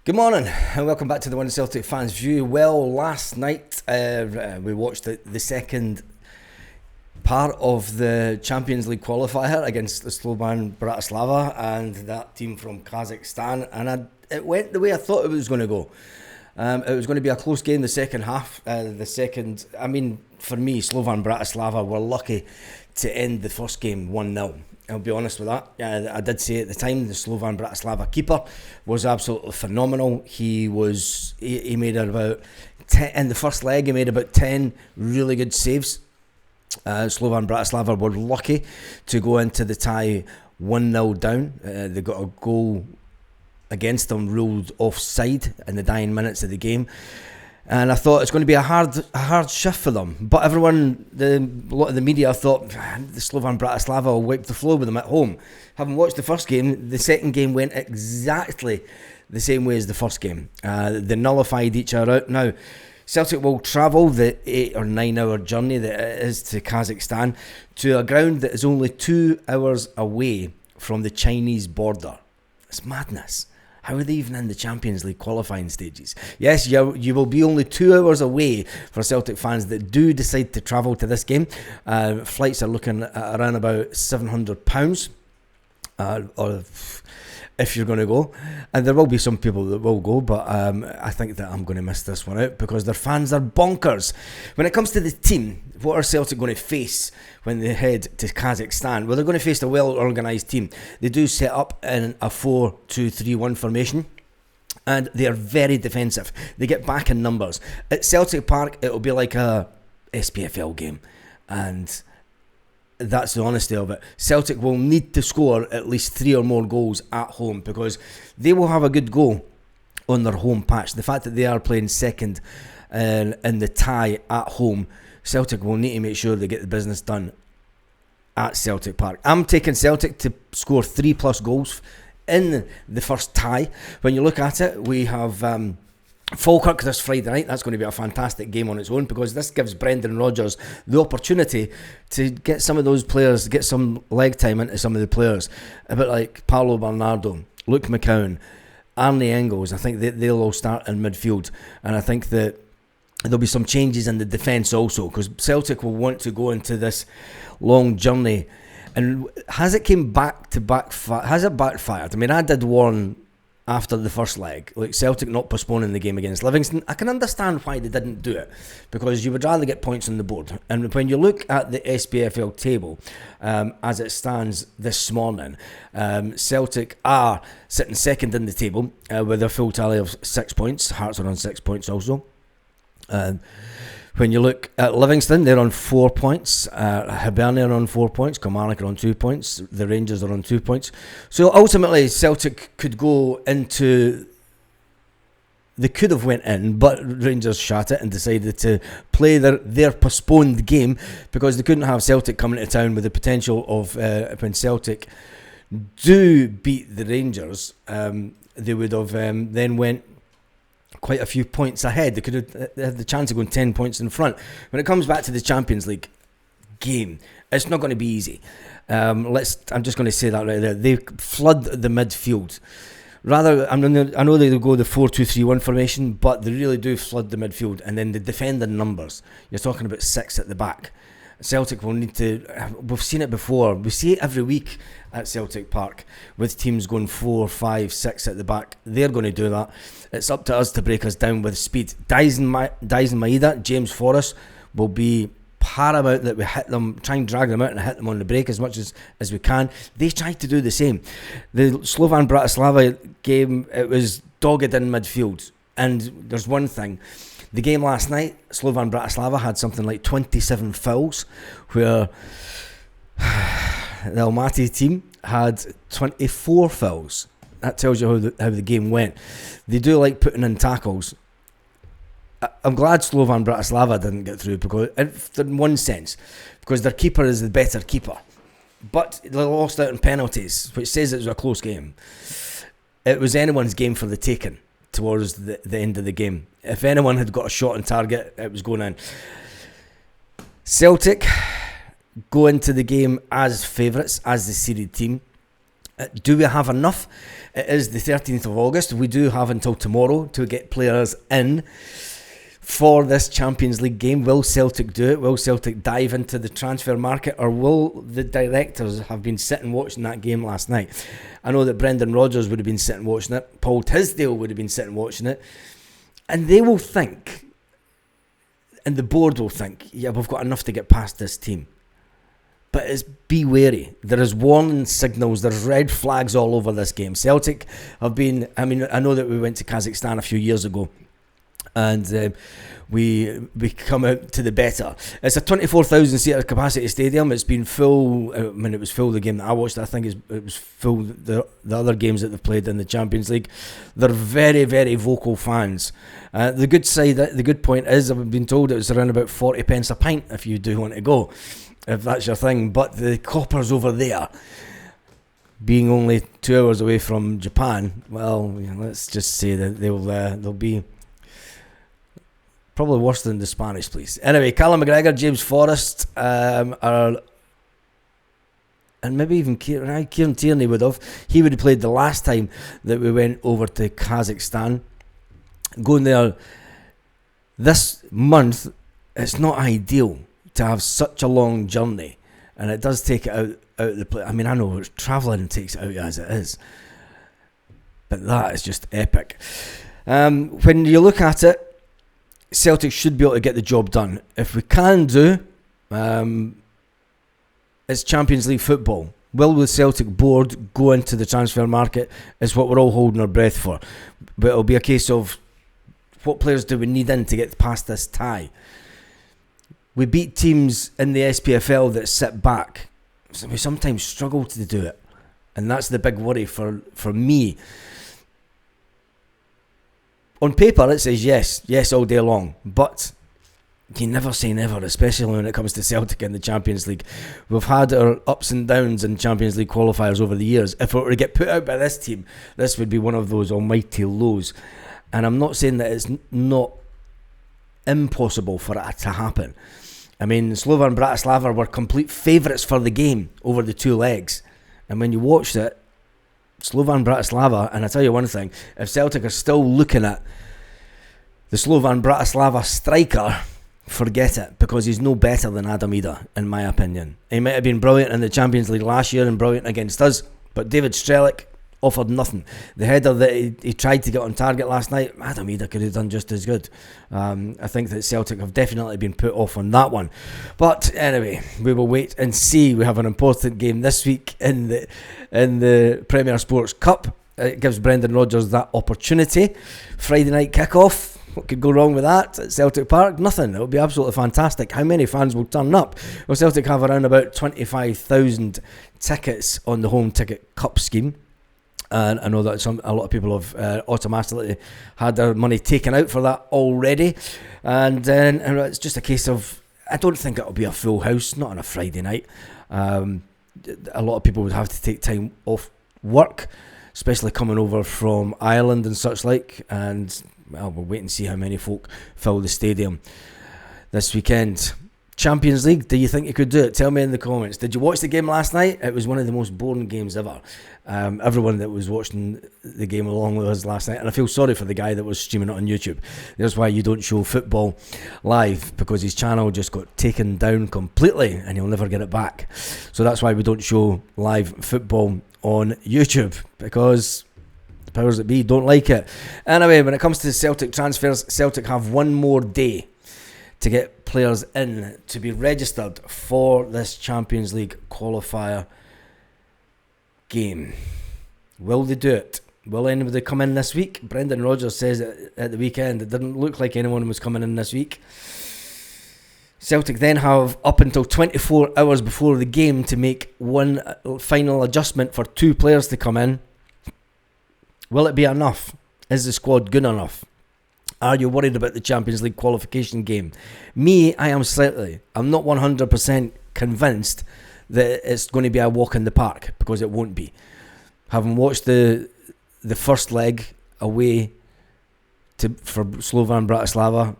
Good morning and welcome back to the One Celtic Fans View. Well, last night we watched the second part of the Champions League qualifier against the Slovan Bratislava and that team from Kazakhstan, and it went the way I thought it was going to go. It was going to be a close game the second half. For me, Slovan Bratislava were lucky to end the first game 1-0. I'll be honest with that. I did say at the time the Slovan Bratislava keeper was absolutely phenomenal. He made about 10 in the first leg. He made about 10 really good saves. Slovan Bratislava were lucky to go into the tie 1-0 down. They got a goal against them ruled offside in the dying minutes of the game. And I thought it's going to be a hard shift for them. But a lot of the media thought the Slovan Bratislava will wipe the floor with them at home. Having watched the first game, the second game went exactly the same way as the first game. They nullified each other out. Now, Celtic will travel the 8 or 9 hour journey that it is to Kazakhstan to a ground that is only 2 hours away from the Chinese border. It's madness. How are they even in the Champions League qualifying stages? Yes, you will be only 2 hours away for Celtic fans that do decide to travel to this game. Flights are looking at around about £700, or if you're going to go. And there will be some people that will go, but I think that I'm going to miss this one out because their fans are bonkers. When it comes to the team, what are Celtic going to face when they head to Kazakhstan? Well, they're going to face a well-organised team. They do set up in a 4-2-3-1 formation, and they are very defensive. They get back in numbers. At Celtic Park, it'll be like a SPFL game, and that's the honesty of it. Celtic will need to score at least 3 or more goals at home because they will have a good goal on their home patch. The fact that they are playing second in the tie at home, Celtic will need to make sure they get the business done at Celtic Park. I'm taking Celtic to score 3+ goals in the first tie. When you look at it, we have Falkirk this Friday night. That's going to be a fantastic game on its own because this gives Brendan Rodgers the opportunity to get some of those players, get some leg time into some of the players. A bit like Paolo Bernardo, Luke McCowan, Arnie Engels. I think they'll all start in midfield, and I think that there'll be some changes in the defence also because Celtic will want to go into this long journey. And has it backfired? I mean, I did warn after the first leg, like Celtic not postponing the game against Livingston. I can understand why they didn't do it because you would rather get points on the board. And when you look at the SPFL table as it stands this morning, Celtic are sitting second in the table with a full tally of 6 points. Hearts are on 6 points also. When you look at Livingston, they're on 4 points. Hibernia are on 4 points. Kilmarnock are on 2 points. The Rangers are on 2 points. So ultimately, Celtic could go into. They could have went in, but Rangers shot it and decided to play their postponed game because they couldn't have Celtic coming to town with the potential of when Celtic do beat the Rangers, they would have then went quite a few points ahead. They could have had the chance of going 10 points in front. When it comes back to the Champions League game, it's not going to be easy. I'm just going to say that right there. They flood the midfield. I know they go the 4-2-3-1 formation, but they really do flood the midfield. And then the defending numbers, you're talking about 6 at the back. Celtic will need to. We've seen it before. We see it every week at Celtic Park with teams going 4, 5, 6 at the back. They're going to do that. It's up to us to break us down with speed. Dyson Maeda, James Forrest will be paramount that we hit them, try and drag them out and hit them on the break as much as we can. They tried to do the same. The Slovan Bratislava game, it was dogged in midfield. And there's one thing. The game last night, Slovan Bratislava had something like 27 fouls, where the Almaty team had 24 fouls. That tells you how the game went. They do like putting in tackles. I'm glad Slovan Bratislava didn't get through because, in one sense, because their keeper is the better keeper. But they lost out in penalties, which says it was a close game. It was anyone's game for the taking towards the end of the game. If anyone had got a shot on target, it was going in. Celtic go into the game as favourites, as the seeded team. Do we have enough? It is the 13th of August. We do have until tomorrow to get players in for this Champions League game. Will Celtic do it? Will Celtic dive into the transfer market, or will the directors have been sitting watching that game last night? I know that Brendan Rodgers would have been sitting watching it. Paul Tisdale would have been sitting watching it. And they will think, and the board will think, yeah, we've got enough to get past this team. But be wary. There is warning signals. There's red flags all over this game. Celtic have been... I mean, I know that we went to Kazakhstan a few years ago, and we come out to the better. It's a 24,000 seater capacity stadium. It's been full. I mean, it was full the game that I watched. I think it was full the other games that they've played in the Champions League. They're very, very vocal fans. The good point is, I've been told it was around about 40 pence a pint if you do want to go, if that's your thing. But the coppers over there, being only 2 hours away from Japan, well, let's just say that they'll be probably worse than the Spanish place. Anyway, Callum McGregor, James Forrest are, and maybe even Kieran Tierney would have. He would have played the last time that we went over to Kazakhstan. Going there this month, it's not ideal to have such a long journey, and it does take it out of the place. I mean, I know travelling takes it out as it is, but that is just epic. When you look at it, Celtic should be able to get the job done. If we can do, it's Champions League football. Will the Celtic board go into the transfer market is what we're all holding our breath for. But it'll be a case of, what players do we need in to get past this tie? We beat teams in the SPFL that sit back. So we sometimes struggle to do it. And that's the big worry for me. On paper, it says yes all day long. But you never say never, especially when it comes to Celtic in the Champions League. We've had our ups and downs in Champions League qualifiers over the years. If it were to get put out by this team, this would be one of those almighty lows. And I'm not saying that it's not impossible for it to happen. I mean, Slovan Bratislava were complete favourites for the game over the two legs. And when you watched it, Slovan Bratislava, and I tell you one thing, if Celtic are still looking at the Slovan Bratislava striker, forget it, because he's no better than Adam Ida, in my opinion. He might have been brilliant in the Champions League last year and brilliant against us, but David Strelic offered nothing. The header that he tried to get on target last night, Adam Ida could have done just as good. I think that Celtic have definitely been put off on that one. But anyway, we will wait and see. We have an important game this week in the Premier Sports Cup. It gives Brendan Rodgers that opportunity. Friday night kickoff. What could go wrong with that at Celtic Park? Nothing. It will be absolutely fantastic. How many fans will turn up? Well, Celtic have around about 25,000 tickets on the home ticket cup scheme. And I know that a lot of people have automatically had their money taken out for that already. And it's just a case of, I don't think it'll be a full house, not on a Friday night. A lot of people would have to take time off work, especially coming over from Ireland and such like. And well, we'll wait and see how many folk fill the stadium this weekend. Champions League, do you think you could do it? Tell me in the comments. Did you watch the game last night? It was one of the most boring games ever. Everyone that was watching the game along with us last night, and I feel sorry for the guy that was streaming it on YouTube. That's why you don't show football live, because his channel just got taken down completely and he'll never get it back. So that's why we don't show live football on YouTube, because the powers that be don't like it. Anyway, when it comes to Celtic transfers, Celtic have one more day to get players in to be registered for this Champions League qualifier game. Will they do it? Will anybody come in this week? Brendan Rodgers says at the weekend it didn't look like anyone was coming in this week. Celtic then have up until 24 hours before the game to make one final adjustment for two players to come in. Will it be enough? Is the squad good enough? Are you worried about the Champions League qualification game? Me, I am slightly. I'm not 100% convinced that it's going to be a walk in the park, because it won't be. Having watched the first leg away for Slovan Bratislava,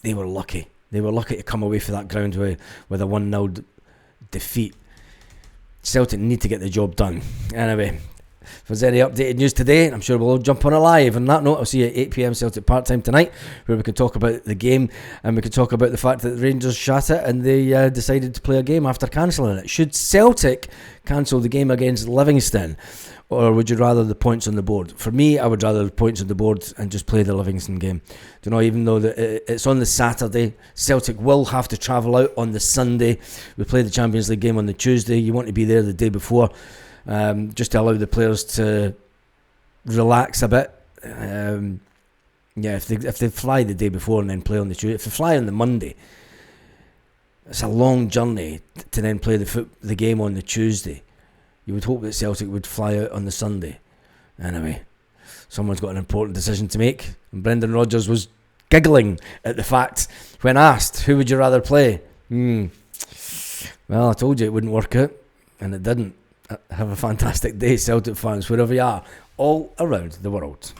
they were lucky. They were lucky to come away from that ground with a 1-0 defeat. Celtic need to get the job done. Anyway, if there's any updated news today, I'm sure we'll all jump on it live. On that note, I'll see you at 8 p.m. Celtic part time tonight, where we can talk about the game, and we can talk about the fact that the Rangers shot it and they decided to play a game after cancelling it. Should Celtic cancel the game against Livingston, or would you rather the points on the board? For me, I would rather the points on the board and just play the Livingston game. Do you know, even though it's on the Saturday, Celtic will have to travel out on the Sunday. We play the Champions League game on the Tuesday. You want to be there the day before, just to allow the players to relax a bit. If they fly the day before and then play on the Tuesday, if they fly on the Monday, it's a long journey to then play the game on the Tuesday. You would hope that Celtic would fly out on the Sunday. Anyway, someone's got an important decision to make, and Brendan Rodgers was giggling at the fact when asked, who would you rather play? Well, I told you it wouldn't work out, and it didn't. Have a fantastic day, Celtic fans, wherever you are, all around the world.